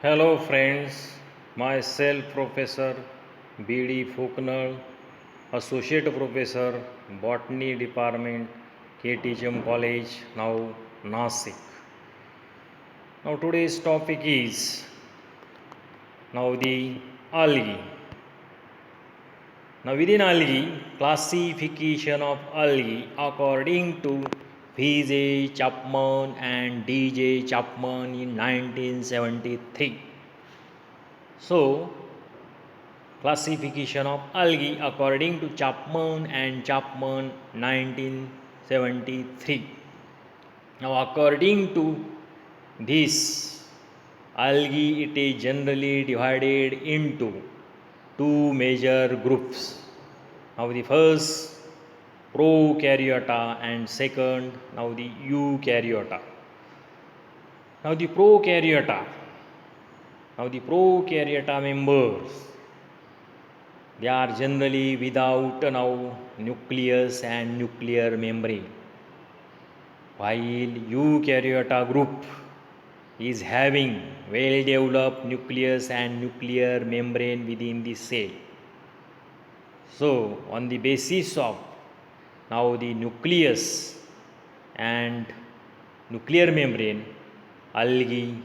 Hello friends, myself Professor B.D. Faulkner, Associate Professor, Botany Department, KTHM College, now Nasik. Now today's topic is now the algae. Now within algae, classification of algae according to V.J. Chapman and D.J. Chapman in 1973. So classification of algae according to Chapman and Chapman 1973. Now according to this algae, it is generally divided into two major groups. Now the first prokaryota and second now the eukaryota. Now the prokaryota members, they are generally without now nucleus and nuclear membrane, while eukaryota group is having well developed nucleus and nuclear membrane within the cell. So on the basis of now the nucleus and nuclear membrane, algae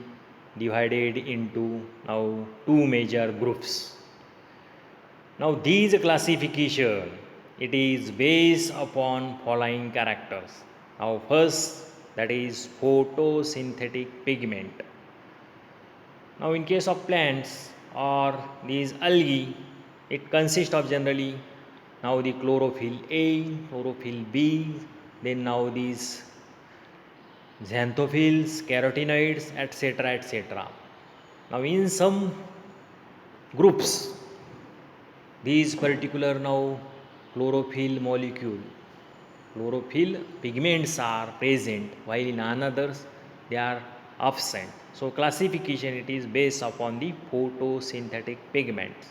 divided into now two major groups. Now these classification, it is based upon following characters. Now first, that is photosynthetic pigment. Now in case of plants or these algae, it consists of generally now the chlorophyll A, chlorophyll B, then now these xanthophylls, carotenoids, etc. etc. Now in some groups, these particular now chlorophyll pigments are present, while in others they are absent. So classification, it is based upon the photosynthetic pigments.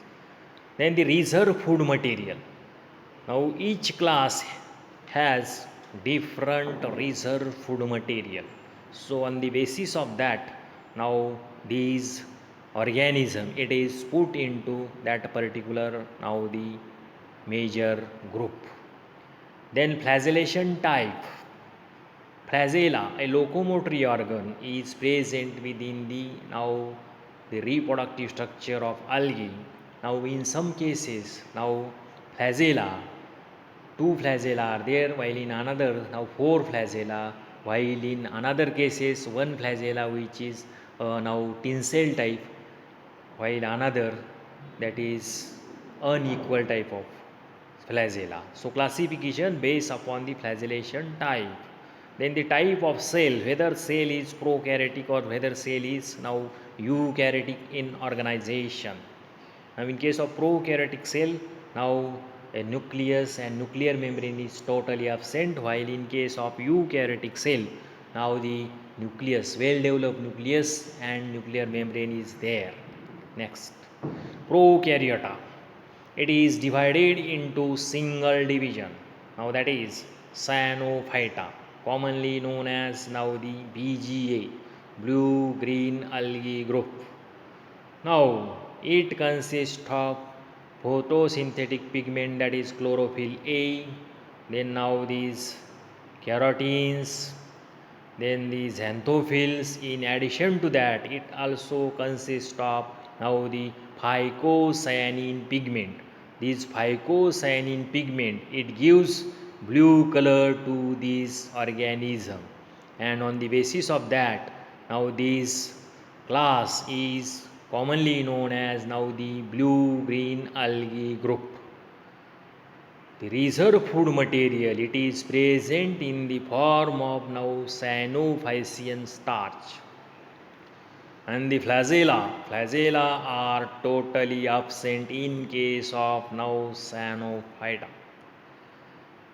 Then the reserve food material. Now each class has different reserve food material. So on the basis of that, now these organism, it is put into that particular now the major group. Then flagellation type. Flagella, a locomotory organ, is present within the now the reproductive structure of algae. Now in some cases, now flagella, two flagella are there, while in another now four flagella, while in another cases one flagella which is now tinsel type, while another that is unequal type of flagella. So classification based upon the flagellation type. Then the type of cell, whether cell is prokaryotic or whether cell is now eukaryotic in organization. Now in case of prokaryotic cell, now a nucleus and nuclear membrane is totally absent, while in case of eukaryotic cell, now the nucleus, well developed nucleus and nuclear membrane is there. Next, prokaryota. It is divided into single division. Now that is cyanophyta, commonly known as now the BGA, blue green algae group. Now it consists of photosynthetic pigment, that is chlorophyll A, then now these carotenes, then these xanthophylls. In addition to that, it also consists of now the phycocyanin pigment. This phycocyanin pigment, it gives blue color to this organism, and on the basis of that, now this class is commonly known as now the blue green algae group. The reserve food material, it is present in the form of now cyanophycean starch. And the flagella are totally absent in case of now cyanophyta.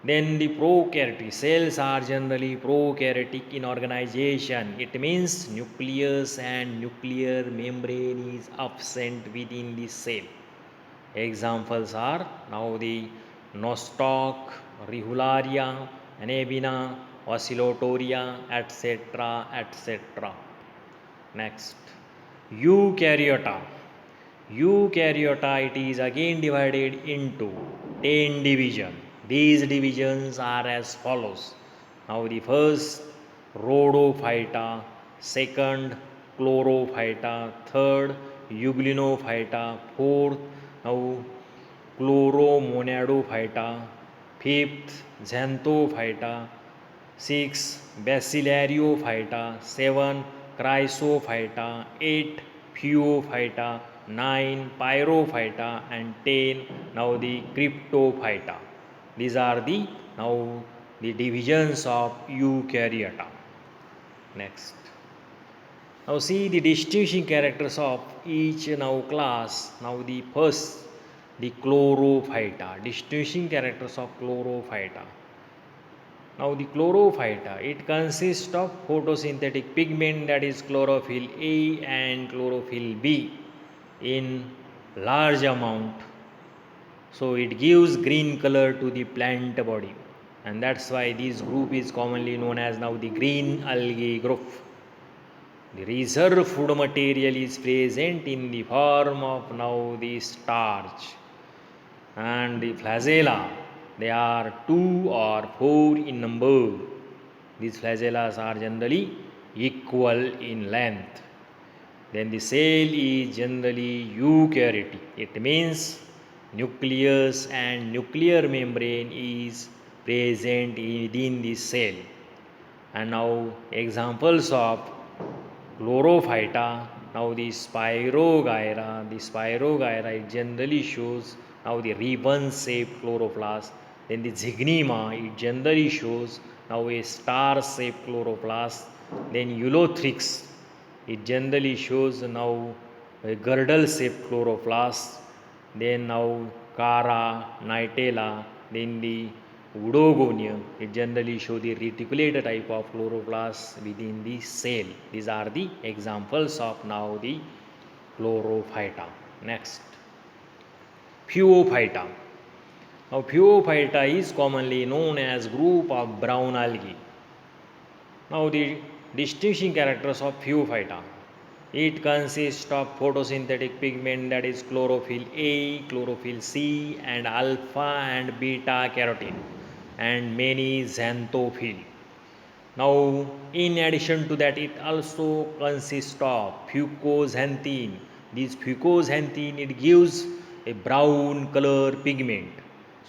Then the prokaryotic cells are generally prokaryotic in organization. It means nucleus and nuclear membrane is absent within the cell. Examples are now the nostoc, rihularia, anabina, oscillatoria, etc. etc. Next, Eukaryota. Eukaryota, it is again divided into 10 divisions. These divisions are as follows. Now the first Rhodophyta, second Chlorophyta, third Euglenophyta, fourth now Chloromonadophyta, fifth Xanthophyta, 6. Bacillariophyta, 7. Chrysophyta, 8. Phaeophyta, 9. Pyrophyta, and 10. Now the Cryptophyta. These are the now the divisions of Eukaryota. Next. Now see the distinguishing characters of each now class. Now the first, the Chlorophyta. Distinguishing characters of Chlorophyta. Now the chlorophyta, it consists of photosynthetic pigment, that is chlorophyll A and chlorophyll B, in large amount. So it gives green color to the plant body, and that's why this group is commonly known as now the green algae group. The reserve food material is present in the form of now the starch, and the flagella, they are 2 or 4 in number. These flagellas are generally equal in length. Then the cell is generally eukaryotic. It means nucleus and nuclear membrane is present within the cell. And now examples of Chlorophyta, now the Spirogyra it generally shows now the ribbon shaped chloroplast. Then the Zygnema, it generally shows now a star shaped chloroplast. Then Eulothrix, it generally shows now a girdle shaped chloroplast. Then now Cara, Nightella, then the Odogonia, it generally shows the reticulate type of chloroplast within the cell. These are the examples of now the chlorophyta. Next, Phaeophyta. Now Phaeophyta is commonly known as group of brown algae. Now the distinguishing characters of Phaeophyta. It consists of photosynthetic pigment, that is chlorophyll A, chlorophyll C, and alpha and beta carotene, and many xanthophyll. Now, in addition to that, it also consists of fucoxanthin. This fucoxanthin, it gives a brown color pigment.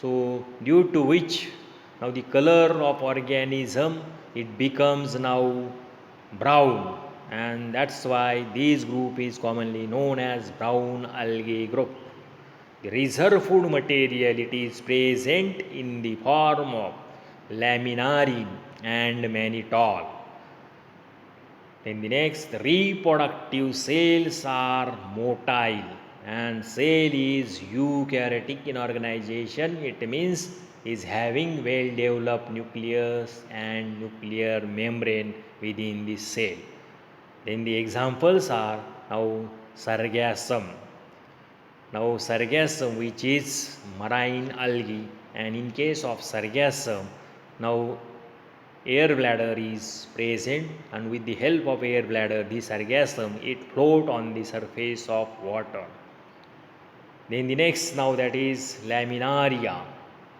So, due to which now the color of organism, it becomes now brown, and that's why this group is commonly known as brown algae group. The reserve food material, it is present in the form of laminarin and mannitol. Then the next, reproductive cells are motile, and cell is eukaryotic in organization. It means is having well developed nucleus and nuclear membrane within the cell. Then the examples are now sargassum. Now sargassum, which is marine algae, and in case of sargassum, now air bladder is present, and with the help of air bladder, the sargassum, it float on the surface of water. Then the next, now that is laminaria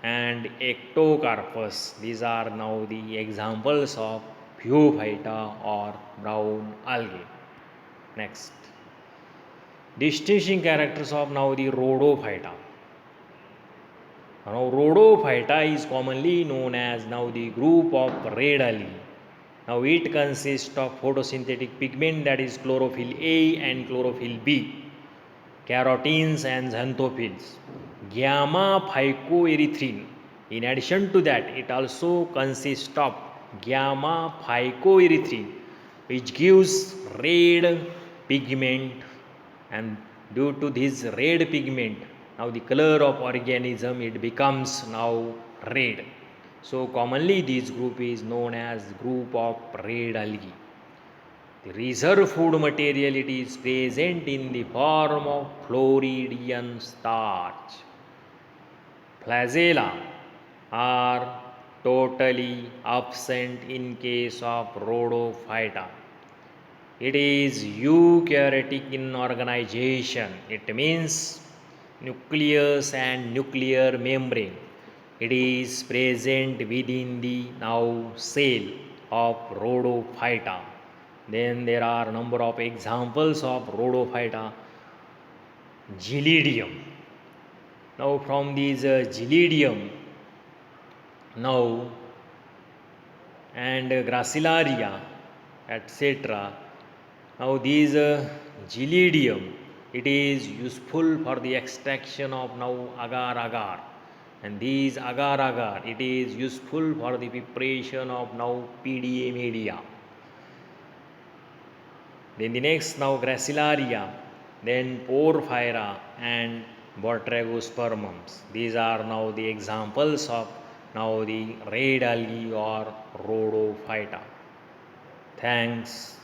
and ectocarpus. These are now the examples of Phaeophyta or brown algae. Next, distinguishing characters of now the Rhodophyta. Now Rhodophyta is commonly known as now the group of red algae. Now it consists of photosynthetic pigment, that is chlorophyll A and chlorophyll B, carotenes and xanthophylls, gamma phycoerythrin. In addition to that, it also consists of gamma phycoerythrin, which gives red pigment, and due to this red pigment, now the color of organism, it becomes now red. So commonly this group is known as group of red algae. The reserve food material, it is present in the form of Floridian starch. Flagella are totally absent in case of Rhodophyta. It is eukaryotic in organization. It means nucleus and nuclear membrane. It is present within the now cell of Rhodophyta. Then there are number of examples of Rhodophyta. Gelidium. Now from these Gelidium, now and Gracilaria, etc. Now these Gelidium, it is useful for the extraction of now agar agar, and these agar agar, it is useful for the preparation of now PDA media. Then the next now Gracilaria, then Porphyra and Botragospermums. These are now the examples of now the red algae or Rhodophyta. Thanks.